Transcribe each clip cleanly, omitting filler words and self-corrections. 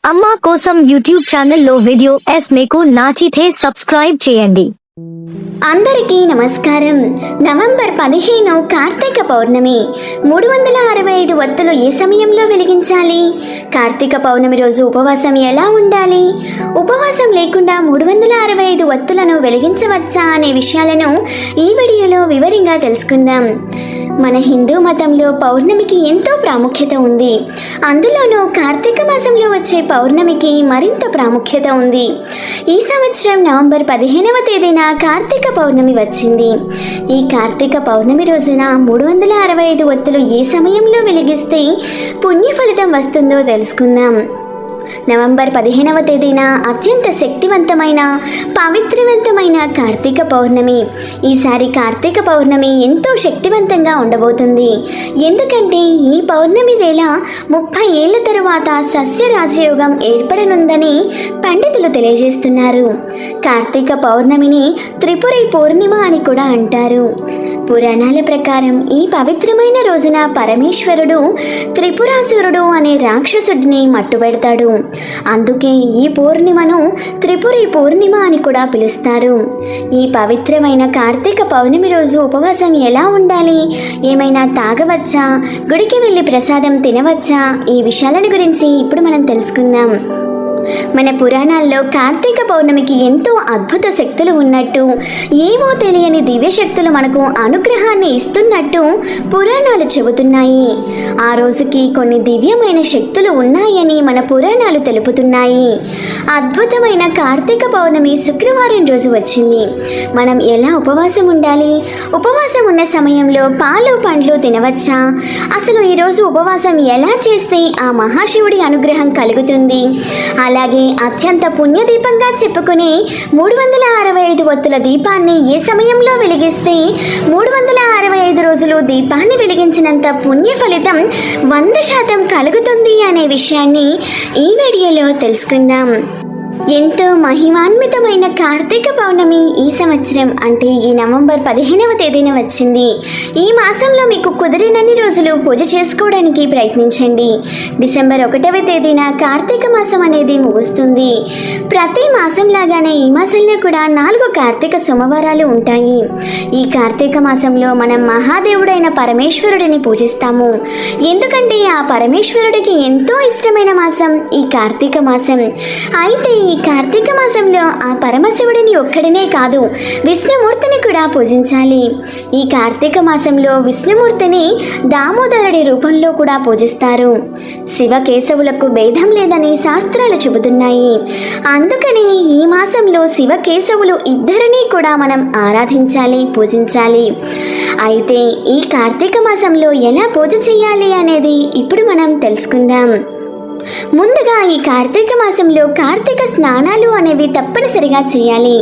అమ్మా కోసం యూట్యూబ్ ఛానల్లో వీడియో మీకు నచ్చితే సబ్స్క్రైబ్ చేయండి. అందరికీ నమస్కారం. నవంబర్ 15 కార్తీక పౌర్ణమి. 365 వత్తులు ఏ సమయంలో వెలిగించాలి? కార్తీక పౌర్ణమి రోజు ఉపవాసం ఎలా ఉండాలి? ఉపవాసం లేకుండా 365 వత్తులను వెలిగించవచ్చా అనే విషయాలను ఈ వీడియోలో వివరంగా తెలుసుకుందాం. మన హిందూ మతంలో పౌర్ణమికి ఎంతో ప్రాముఖ్యత ఉంది. అందులోనూ కార్తీక మాసంలో వచ్చే పౌర్ణమికి మరింత ప్రాముఖ్యత ఉంది. ఈ సంవత్సరం నవంబర్ 15వ తేదీన కార్తీక పౌర్ణమి వచ్చింది. ఈ కార్తీక పౌర్ణమి రోజున 365 వత్తులు ఏ సమయంలో వెలిగిస్తే పుణ్య ఫలితం వస్తుందో తెలుసుకుందాం. నవంబర్ 15వ తేదీన అత్యంత శక్తివంతమైన పవిత్రవంతమైన కార్తీక పౌర్ణమి. ఈసారి కార్తీక పౌర్ణమి ఎంతో శక్తివంతంగా ఉండబోతుంది. ఎందుకంటే ఈ పౌర్ణమి వేళ 30 ఏళ్ల తరువాత సస్య రాజయోగం ఏర్పడనుందని పండితులు తెలియజేస్తున్నారు. కార్తీక పౌర్ణమిని త్రిపురి పూర్ణిమ అని కూడా అంటారు. పురాణాల ప్రకారం ఈ పవిత్రమైన రోజున పరమేశ్వరుడు త్రిపురాసురుడు అనే రాక్షసుడిని మట్టుబెడతాడు. అందుకే ఈ పూర్ణిమను త్రిపురి పూర్ణిమ అని కూడా పిలుస్తారు. ఈ పవిత్రమైన కార్తీక పౌర్ణమి రోజు ఉపవాసం ఎలా ఉండాలి? ఏమైనా తాగవచ్చా? గుడికి వెళ్ళి ప్రసాదం తినవచ్చా? ఈ విషయాలను గురించి ఇప్పుడు మనం తెలుసుకుందాం. మన పురాణాల్లో కార్తీక పౌర్ణమికి ఎంతో అద్భుత శక్తులు ఉన్నట్టు, ఏవో తెలియని దివ్య శక్తులు మనకు అనుగ్రహాన్ని ఇస్తున్నట్టు పురాణాలు చెబుతున్నాయి. ఆ రోజుకి కొన్ని దివ్యమైన శక్తులు ఉన్నాయని మన పురాణాలు తెలుపుతున్నాయి. అద్భుతమైన కార్తీక పౌర్ణమి శుక్రవారం రోజు వచ్చింది. మనం ఎలా ఉపవాసం ఉండాలి? ఉపవాసం ఉన్న సమయంలో పాలు పండ్లు తినవచ్చా? అసలు ఈరోజు ఉపవాసం ఎలా చేస్తే ఆ మహాశివుడి అనుగ్రహం కలుగుతుంది? అలాగే అత్యంత పుణ్యదీపంగా చెప్పుకునే 365 వత్తుల దీపాన్ని ఏ సమయంలో వెలిగిస్తే 365 రోజులు దీపాన్ని వెలిగించినంత పుణ్య ఫలితం 100% కలుగుతుంది అనే విషయాన్ని ఈ వీడియోలో తెలుసుకుందాం. ఎంతో మహిమాన్వితమైన కార్తీక పౌర్ణమి ఈ సంవత్సరం అంటే ఈ నవంబర్ 15వ తేదీన వచ్చింది. ఈ మాసంలో మీకు కుదిరినన్ని రోజులు పూజ చేసుకోవడానికి ప్రయత్నించండి. డిసెంబర్ 1వ తేదీన కార్తీక మాసం అనేది ముగుస్తుంది. ప్రతి మాసం లాగానే ఈ మాసంలో కూడా 4 కార్తీక సోమవారాలు ఉంటాయి. ఈ కార్తీక మాసంలో మనం మహాదేవుడైన పరమేశ్వరుడిని పూజిస్తాము. ఎందుకంటే ఆ పరమేశ్వరుడికి ఎంతో ఇష్టమైన మాసం ఈ కార్తీక మాసం. అయితే ఈ కార్తీక మాసంలో ఆ పరమశివుడిని ఒక్కడినే కాదు, విష్ణుమూర్తిని కూడా పూజించాలి. ఈ కార్తీక మాసంలో విష్ణుమూర్తిని దామోదరుడి రూపంలో కూడా పూజిస్తారు. శివకేశవులకు భేదం లేదని శాస్త్రాలు చెబుతున్నాయి. అందుకని ఈ మాసంలో శివకేశవులు ఇద్దరినీ కూడా మనం ఆరాధించాలి, పూజించాలి. అయితే ఈ కార్తీక మాసంలో ఎలా పూజ చేయాలి అనేది ఇప్పుడు మనం తెలుసుకుందాం. ముందుగా ఈ కార్తీక మాసంలో కార్తీక స్నానాలు అనేవి తప్పనిసరిగా చేయాలి.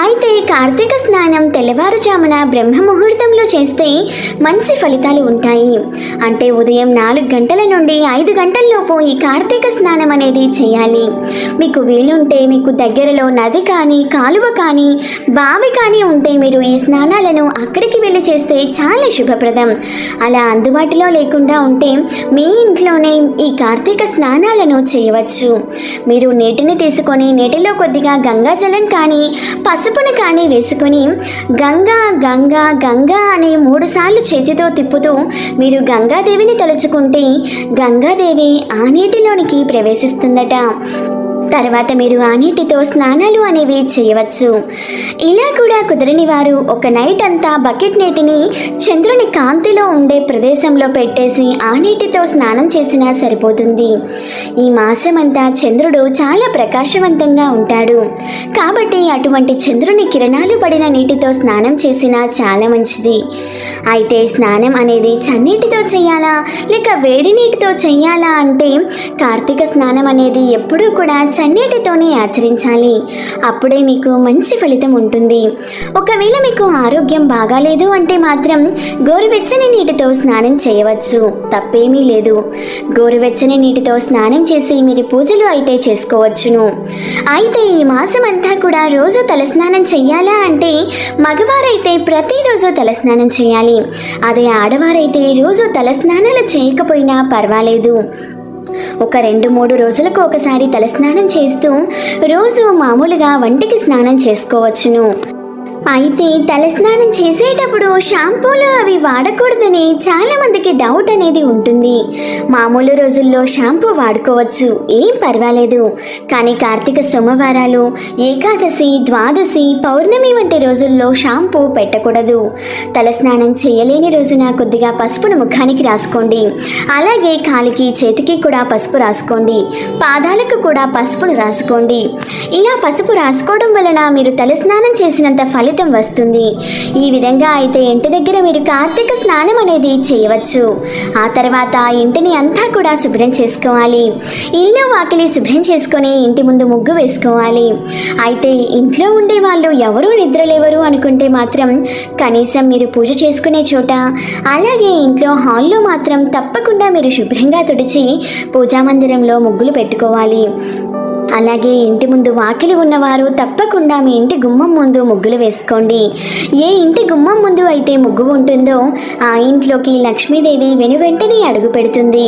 అయితే కార్తీక స్నానం తెల్లవారుజామున బ్రహ్మ ముహూర్తంలో చేస్తే మంచి ఫలితాలు ఉంటాయి. అంటే ఉదయం 4 గంటల నుండి 5 గంటల్లోపు ఈ కార్తీక స్నానం అనేది చేయాలి. మీకు వీలుంటే మీకు దగ్గరలో నది కానీ కాలువ కానీ బావి కానీ ఉంటే మీరు ఈ స్నానాలను అక్కడికి వెళ్ళి చేస్తే చాలా శుభప్రదం. అలా అందుబాటులో లేకుండా ఉంటే మీ ఇంట్లోనే ఈ కార్తీక స్నానాలను చేయవచ్చు. మీరు నీటిని తీసుకొని నీటిలో కొద్దిగా గంగాజలం కానీ పసుపును కానీ వేసుకొని గంగా గంగా గంగా అని 3 సార్లు చేతితో తిప్పుతూ మీరు గంగాదేవిని తలుచుకుంటే గంగాదేవి ఆ నీటిలోనికి ప్రవేశిస్తుందట. తర్వాత మీరు ఆ నీటితో స్నానాలు అనేవి చేయవచ్చు. ఇలా కూడా కుదరని వారు ఒక నైట్ అంతా బకెట్ నీటిని చంద్రుని కాంతిలో ఉండే ప్రదేశంలో పెట్టేసి ఆ నీటితో స్నానం చేసినా సరిపోతుంది. ఈ మాసం అంతా చంద్రుడు చాలా ప్రకాశవంతంగా ఉంటాడు. కాబట్టి అటువంటి చంద్రుని కిరణాలు పడిన నీటితో స్నానం చేసినా చాలా మంచిది. అయితే స్నానం అనేది చన్నీటితో చేయాలా లేక వేడి నీటితో చేయాలా అంటే కార్తీక స్నానం అనేది ఎప్పుడూ కూడా చన్నీటితోనే ఆచరించాలి. అప్పుడే మీకు మంచి ఫలితం ఉంటుంది. ఒకవేళ మీకు ఆరోగ్యం బాగాలేదు అంటే మాత్రం గోరువెచ్చని నీటితో స్నానం చేయవచ్చు, తప్పేమీ లేదు. గోరువెచ్చని నీటితో స్నానం చేసి మీరు పూజలు అయితే చేసుకోవచ్చును. అయితే ఈ మాసం అంతా కూడా రోజు తలస్నానం చెయ్యాలా అంటే మగవారైతే ప్రతిరోజు తలస్నానం చేయాలి. అదే ఆడవారైతే రోజు తలస్నానాలు చేయకపోయినా పర్వాలేదు. ఒక 2-3 రోజులకు ఒకసారి తలస్నానం చేస్తూ రోజు మామూలుగా వంటికి స్నానం చేసుకోవచ్చును. అయితే తలస్నానం చేసేటప్పుడు షాంపూలు అవి వాడకూడదని చాలా మందికి డౌట్ అనేది ఉంటుంది. మామూలు రోజుల్లో షాంపూ వాడుకోవచ్చు, ఏం పర్వాలేదు. కానీ కార్తీక సోమవారాలు, ఏకాదశి, ద్వాదశి, పౌర్ణమి వంటి రోజుల్లో షాంపూ పెట్టకూడదు. తలస్నానం చేయలేని రోజున కొద్దిగా పసుపును ముఖానికి రాసుకోండి. అలాగే కాలికి, చేతికి కూడా పసుపు రాసుకోండి. పాదాలకు కూడా పసుపును రాసుకోండి. ఇలా పసుపు రాసుకోవడం వలన మీరు తలస్నానం చేసినంత ఫలితం వస్తుంది. ఈ విధంగా అయితే ఇంటి దగ్గర మీరు కార్తీక స్నానం అనేది చేయవచ్చు. ఆ తర్వాత ఇంటిని అంతా కూడా శుభ్రం చేసుకోవాలి. ఇల్లు వాకిలి శుభ్రం చేసుకొని ఇంటి ముందు ముగ్గు వేసుకోవాలి. అయితే ఇంట్లో ఉండే వాళ్ళు ఎవరూ నిద్రలేవరు అనుకుంటే మాత్రం కనీసం మీరు పూజ చేసుకునే చోట, అలాగే ఇంట్లో హాల్లో మాత్రం తప్పకుండా మీరు శుభ్రంగా తుడిచి పూజా మందిరంలో ముగ్గులు పెట్టుకోవాలి. అలాగే ఇంటి ముందు వాకిలి ఉన్నవారు తప్పకుండా మీ ఇంటి గుమ్మం ముందు ముగ్గులు వేసుకోండి. ఏ ఇంటి గుమ్మం ముందు అయితే ముగ్గు ఉంటుందో ఆ ఇంట్లోకి లక్ష్మీదేవి వెనువెంటనే అడుగు పెడుతుంది.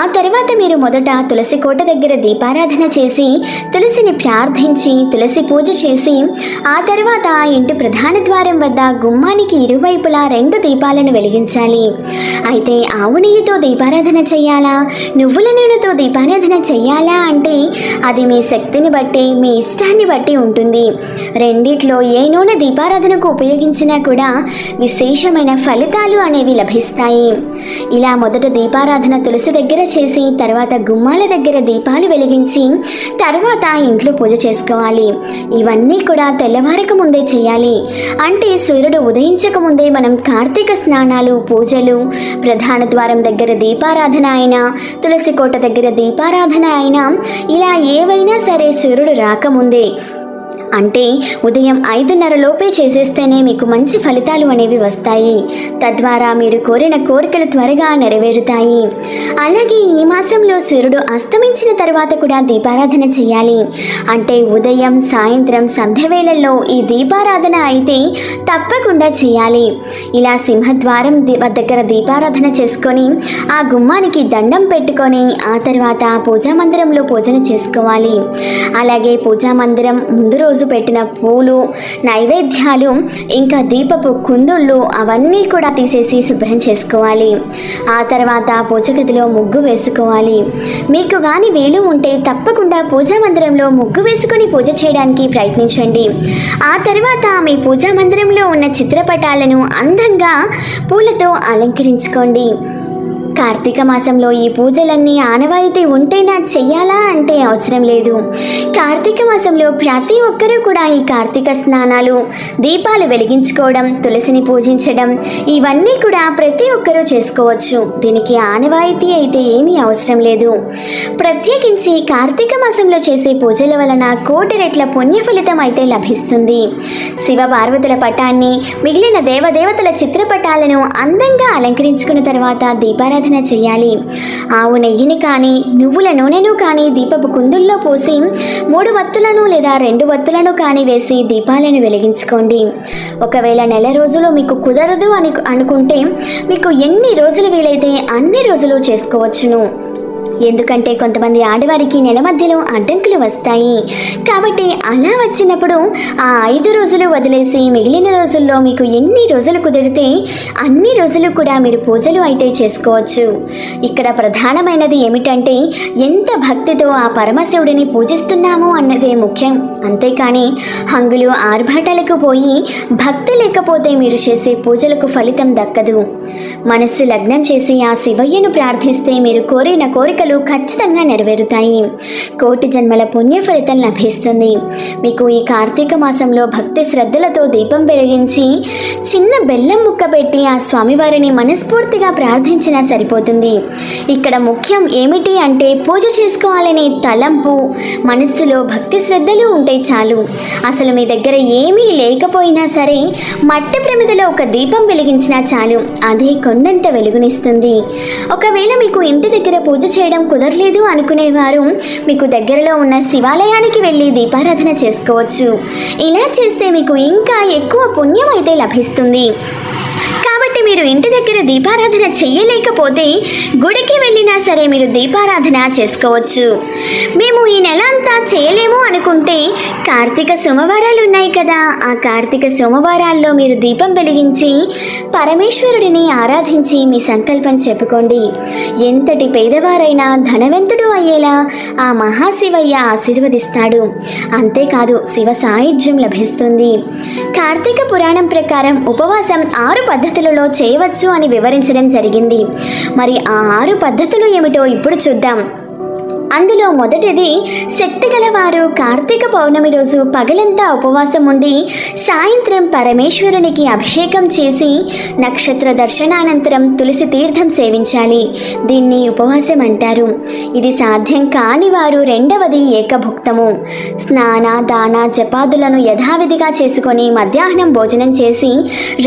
ఆ తర్వాత మీరు మొదట తులసి కోట దగ్గర దీపారాధన చేసి తులసిని ప్రార్థించి తులసి పూజ చేసి ఆ తర్వాత ఆ ఇంటి ప్రధాన ద్వారం వద్ద గుమ్మానికి ఇరువైపులా 2 దీపాలను వెలిగించాలి. అయితే ఆవు నెయ్యితో దీపారాధన చెయ్యాలా, నువ్వుల నూనెతో దీపారాధన చెయ్యాలా అంటే అది మీ శక్తిని బట్టి, మీ ఇష్టాన్ని బట్టి ఉంటుంది. రెండిట్లో ఏ నూనె దీపారాధనకు ఉపయోగించినా కూడా విశేషమైన ఫలితాలు అనేవి లభిస్తాయి. ఇలా మొదట దీపారాధన తులసి దగ్గర చేసి తర్వాత గుమ్మాల దగ్గర దీపాలు వెలిగించి తర్వాత ఇంట్లో పూజ చేసుకోవాలి. ఇవన్నీ కూడా తెల్లవారక ముందే చేయాలి. అంటే సూర్యుడు ఉదయించక ముందే మనం కార్తీక స్నానాలు, పూజలు, ప్రధాన ద్వారం దగ్గర దీపారాధన అయినా, తులసి కోట దగ్గర దీపారాధన అయినా ఇలా ఏవైనా సరే సూర్యుడు రాకముందే అంటే ఉదయం 5:30 లోపే చేసేస్తేనే మీకు మంచి ఫలితాలు అనేవి వస్తాయి. తద్వారా మీరు కోరిన కోరికలు త్వరగా నెరవేరుతాయి. అలాగే ఈ మాసంలో సూర్యుడు అస్తమించిన తర్వాత కూడా దీపారాధన చేయాలి. అంటే ఉదయం, సాయంత్రం, సంధ్యవేళల్లో ఈ దీపారాధన అయితే తప్పకుండా చేయాలి. ఇలా సింహద్వారం దగ్గర దీపారాధన చేసుకొని ఆ గుమ్మానికి దండం పెట్టుకొని ఆ తర్వాత పూజా మందిరంలో పూజన చేసుకోవాలి. అలాగే పూజా మందిరం ముందు రోజు పెట్టిన పూలు, నైవేద్యాలు, ఇంకా దీపపు కుందుళ్ళు అవన్నీ కూడా తీసేసి శుభ్రం చేసుకోవాలి. ఆ తర్వాత పూజ గదిలో ముగ్గు వేసుకోవాలి. మీకు కానీ వీలు ఉంటే తప్పకుండా పూజా మందిరంలో ముగ్గు వేసుకొని పూజ చేయడానికి ప్రయత్నించండి. ఆ తర్వాత మీ పూజా మందిరంలో ఉన్న చిత్రపటాలను అందంగా పూలతో అలంకరించుకోండి. కార్తీక మాసంలో ఈ పూజలన్నీ ఆనవాయితీ ఉంటేనా చెయ్యాలా అంటే అవసరం లేదు. కార్తీక మాసంలో ప్రతి ఒక్కరూ కూడా ఈ కార్తీక స్నానాలు, దీపాలు వెలిగించుకోవడం, తులసిని పూజించడం ఇవన్నీ కూడా ప్రతి ఒక్కరూ చేసుకోవచ్చు. దీనికి ఆనవాయితీ అయితే ఏమీ అవసరం లేదు. ప్రత్యేకించి కార్తీక మాసంలో చేసే పూజల వలన 1,000,000 రెట్ల పుణ్య ఫలితం అయితే లభిస్తుంది. శివ పార్వతుల పటాన్ని, మిగిలిన దేవదేవతల చిత్రపటాలను అందంగా అలంకరించుకున్న తర్వాత దీపారాధన చేయాలి. ఆవు నెయ్యిని కానీ, నువ్వుల నూనెను కానీ దీపపు కుందుల్లో పోసి 3 వత్తులను లేదా 2 వత్తులను కానీ వేసి దీపాలను వెలిగించుకోండి. ఒకవేళ నెల రోజులు మీకు కుదరదు అని అనుకుంటే మీకు ఎన్ని రోజులు వీలైతే అన్ని రోజులు చేసుకోవచ్చును. ఎందుకంటే కొంతమంది ఆడవారికి నెల మధ్యలో అడ్డంకులు వస్తాయి. కాబట్టి అలా వచ్చినప్పుడు ఆ 5 రోజులు వదిలేసి మిగిలిన రోజుల్లో మీకు ఎన్ని రోజులు కుదిరితే అన్ని రోజులు కూడా మీరు పూజలు అయితే చేసుకోవచ్చు. ఇక్కడ ప్రధానమైనది ఏమిటంటే ఎంత భక్తితో ఆ పరమశివుడిని పూజిస్తున్నాము అన్నదే ముఖ్యం. అంతేకాని హంగులు, ఆర్భాటాలకు పోయి భక్తి లేకపోతే మీరు చేసే పూజలకు ఫలితం దక్కదు. మనస్సు లగ్నం చేసి ఆ శివయ్యను ప్రార్థిస్తే మీరు కోరిన కోరికలు ఖచ్చితంగా నెరవేరుతాయి. 1,000,000 జన్మల పుణ్య ఫలితం లభిస్తుంది. మీకు ఈ కార్తీక మాసంలో భక్తి శ్రద్ధలతో దీపం వెలిగించి చిన్న బెల్లం ముక్క పెట్టి ఆ స్వామివారిని మనస్ఫూర్తిగా ప్రార్థించినా సరిపోతుంది. ఇక్కడ ముఖ్యం ఏమిటి అంటే పూజ చేసుకోవాలనే తలంపు, మనస్సులో భక్తి శ్రద్ధలు ఉంటే చాలు. అసలు మీ దగ్గర ఏమీ లేకపోయినా సరే మట్టి ప్రమిదలో ఒక దీపం వెలిగించినా చాలు, అదే కొండంత వెలుగునిస్తుంది. ఒకవేళ మీకు ఇంటి దగ్గర పూజ చేయడం కుదరలేదు అనుకునేవారు మీకు దగ్గరలో ఉన్న శివాలయానికి వెళ్ళి దీపారాధన చేసుకోవచ్చు. ఇలా చేస్తే మీకు ఇంకా ఎక్కువ పుణ్యం అయితే లభిస్తుంది. కాబట్టి మీరు ఇంటి దగ్గర దీపారాధన చెయ్యలేకపోతే గుడికి వెళ్ళినా సరే మీరు దీపారాధన చేసుకోవచ్చు. మేము ఈ నెల అంతా చేయలేము అనుకుంటే కార్తీక సోమవారాలు ఉన్నాయి కదా, ఆ కార్తీక సోమవారాల్లో మీరు దీపం వెలిగించి పరమేశ్వరుడిని ఆరాధించి మీ సంకల్పం చెప్పుకోండి. ఎంతటి పేదవారైనా ధనవంతుడు అయ్యేలా ఆ మహాశివయ్య ఆశీర్వదిస్తాడు. అంతేకాదు శివ సాయుధ్యం లభిస్తుంది. కార్తీక పురాణం ప్రకారం ఉపవాసం 6 పద్ధతులలో చేయవచ్చు అని వివరించడం జరిగింది. మరి ఆ 6 పద్ధతులు ఏమిటో ఇప్పుడు చూద్దాం. అందులో మొదటిది, శక్తి గలవారు కార్తీక పౌర్ణమి రోజు పగలంతా ఉపవాసం ఉండి సాయంత్రం పరమేశ్వరునికి అభిషేకం చేసి నక్షత్ర దర్శనానంతరం తులసి తీర్థం సేవించాలి. దీన్ని ఉపవాసం అంటారు. ఇది సాధ్యం కాని వారు రెండవది ఏకభుక్తము. స్నాన దాన జపాదులను యథావిధిగా చేసుకొని మధ్యాహ్నం భోజనం చేసి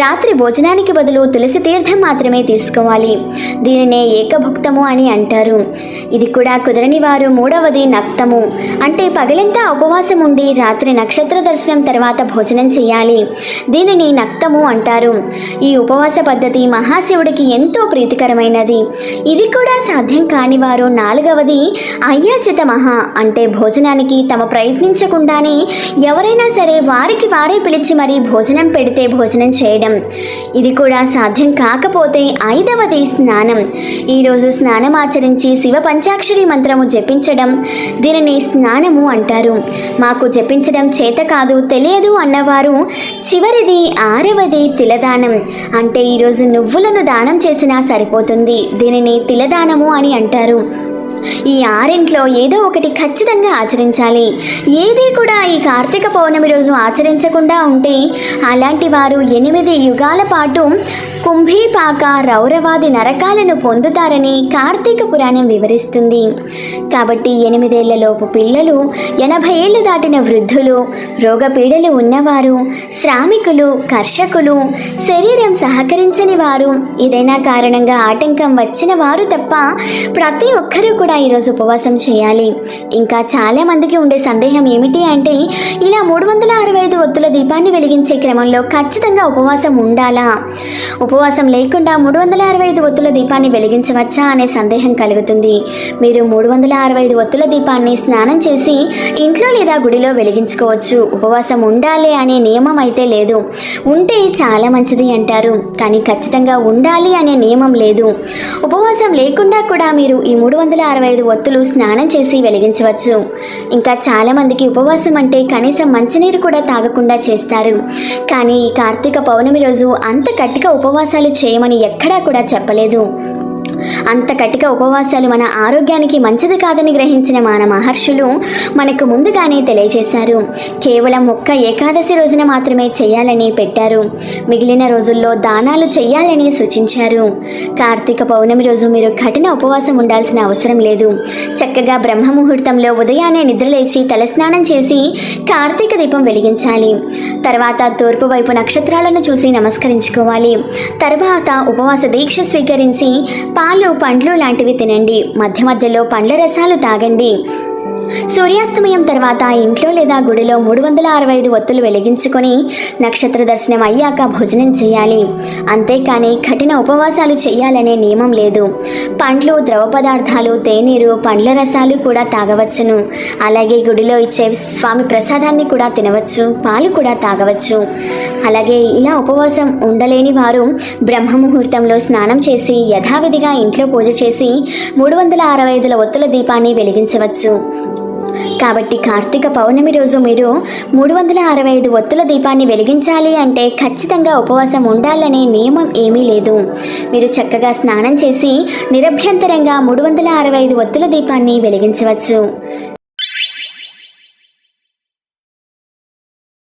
రాత్రి భోజనానికి బదులు తులసి తీర్థం మాత్రమే తీసుకోవాలి. దీనినే ఏకభుక్తము అని అంటారు. ఇది కూడా కుదరని వారు మూడవది నక్తము, అంటే పగలంతా ఉపవాసం ఉండి రాత్రి నక్షత్ర దర్శనం తర్వాత భోజనం చేయాలి. దీనిని నక్తము అంటారు. ఈ ఉపవాస పద్ధతి మహాశివుడికి ఎంతో ప్రీతికరమైనది. ఇది కూడా సాధ్యం కాని వారు నాలుగవది అయ్యాచిత మహా, అంటే భోజనానికి తమ ప్రయత్నించకుండానే ఎవరైనా సరే వారికి వారే పిలిచి మరీ భోజనం పెడితే భోజనం చేయడం. ఇది కూడా సాధ్యం కాకపోతే ఐదవది స్నానం. ఈరోజు స్నానం ఆచరించి శివ పంచాక్షరి మంత్రము జపించడం, దీనిని స్నానము అంటారు. మాకు జపించడం చేత కాదు, తెలియదు అన్నవారు చివరిది ఆరవది తిలదానం, అంటే ఈరోజు నువ్వులను దానం చేసినా సరిపోతుంది. దీనిని తిలదానము అని అంటారు. ఈ 6 ఏదో ఒకటి ఖచ్చితంగా ఆచరించాలి. ఏది కూడా ఈ కార్తీక పౌర్ణమి రోజు ఆచరించకుండా ఉంటే అలాంటి వారు 8 యుగాల పాటు కుంభీపాక రౌరవాది నరకాలను పొందుతారని కార్తీక పురాణం వివరిస్తుంది. కాబట్టి 8 ఏళ్లలోపు పిల్లలు, 80 ఏళ్లు దాటిన వృద్ధులు, రోగపీడలు ఉన్నవారు, శ్రామికులు, కర్షకులు, శరీరం సహకరించని వారు, ఏదైనా కారణంగా ఆటంకం వచ్చిన వారు తప్ప ప్రతి ఒక్కరూ కూడా ఈరోజు ఉపవాసం చేయాలి. ఇంకా చాలా మందికి ఉండే సందేహం ఏమిటి అంటే, ఇలా 365 ఒత్తుల దీపాన్ని వెలిగించే క్రమంలో ఖచ్చితంగా ఉపవాసం ఉండాలా, ఉపవాసం లేకుండా 365 ఒత్తుల దీపాన్ని వెలిగించవచ్చా అనే సందేహం కలుగుతుంది. మీరు 365 ఒత్తుల దీపాన్ని స్నానం చేసి ఇంట్లో లేదా గుడిలో వెలిగించుకోవచ్చు. ఉపవాసం ఉండాలి అనే నియమం అయితే లేదు. ఉంటే చాలా మంచిది అంటారు, కానీ ఖచ్చితంగా ఉండాలి అనే నియమం లేదు. ఉపవాసం లేకుండా కూడా మీరు ఈ 365 ఒత్తులు స్నానం చేసి వెలిగించవచ్చు. ఇంకా చాలా మందికి ఉపవాసం అంటే కనీసం మంచినీరు కూడా తాగకుండా చేస్తారు. కానీ ఈ కార్తీక పౌర్ణమి రోజు అంత కట్టిక ఉపవాసాలు చేయమని ఎక్కడా కూడా చెప్పలేదు. అంత కటిక ఉపవాసాలు మన ఆరోగ్యానికి మంచిది కాదని గ్రహించిన మన మహర్షులు మనకు ముందుగానే తెలియజేశారు. కేవలం ఒక్క ఏకాదశి రోజున మాత్రమే చేయాలని పెట్టారు. మిగిలిన రోజుల్లో దానాలు చేయాలని సూచించారు. కార్తీక పౌర్ణమి రోజు మీరు కఠిన ఉపవాసం ఉండాల్సిన అవసరం లేదు. చక్కగా బ్రహ్మ ముహూర్తంలో ఉదయాన్నే నిద్రలేచి తలస్నానం చేసి కార్తీక దీపం వెలిగించాలి. తర్వాత తూర్పు వైపు నక్షత్రాలను చూసి నమస్కరించుకోవాలి. తర్వాత ఉపవాస దీక్ష స్వీకరించి పాలు, పండ్లు లాంటివి తినండి. మధ్య మధ్యలో పండ్ల రసాలు తాగండి. సూర్యాస్తమయం తర్వాత ఇంట్లో లేదా గుడిలో 365 ఒత్తులు వెలిగించుకొని నక్షత్ర దర్శనం అయ్యాక భోజనం చేయాలి. అంతేకాని కఠిన ఉపవాసాలు చేయాలనే నియమం లేదు. పండ్లు, ద్రవ పదార్థాలు, తేనీరు, పండ్ల రసాలు కూడా తాగవచ్చును. అలాగే గుడిలో ఇచ్చే స్వామి ప్రసాదాన్ని కూడా తినవచ్చు, పాలు కూడా తాగవచ్చు. అలాగే ఇలా ఉపవాసం ఉండలేని వారు బ్రహ్మ ముహూర్తంలో స్నానం చేసి యథావిధిగా ఇంట్లో పూజ చేసి 365 ఒత్తుల దీపాన్ని వెలిగించవచ్చు. కాబట్టి కార్తీక పౌర్ణమి రోజు మీరు 365 ఒత్తుల దీపాన్ని వెలిగించాలి అంటే ఖచ్చితంగా ఉపవాసం ఉండాలనే నియమం ఏమీ లేదు. మీరు చక్కగా స్నానం చేసి నిరభ్యంతరంగా 365 ఒత్తుల దీపాన్ని వెలిగించవచ్చు.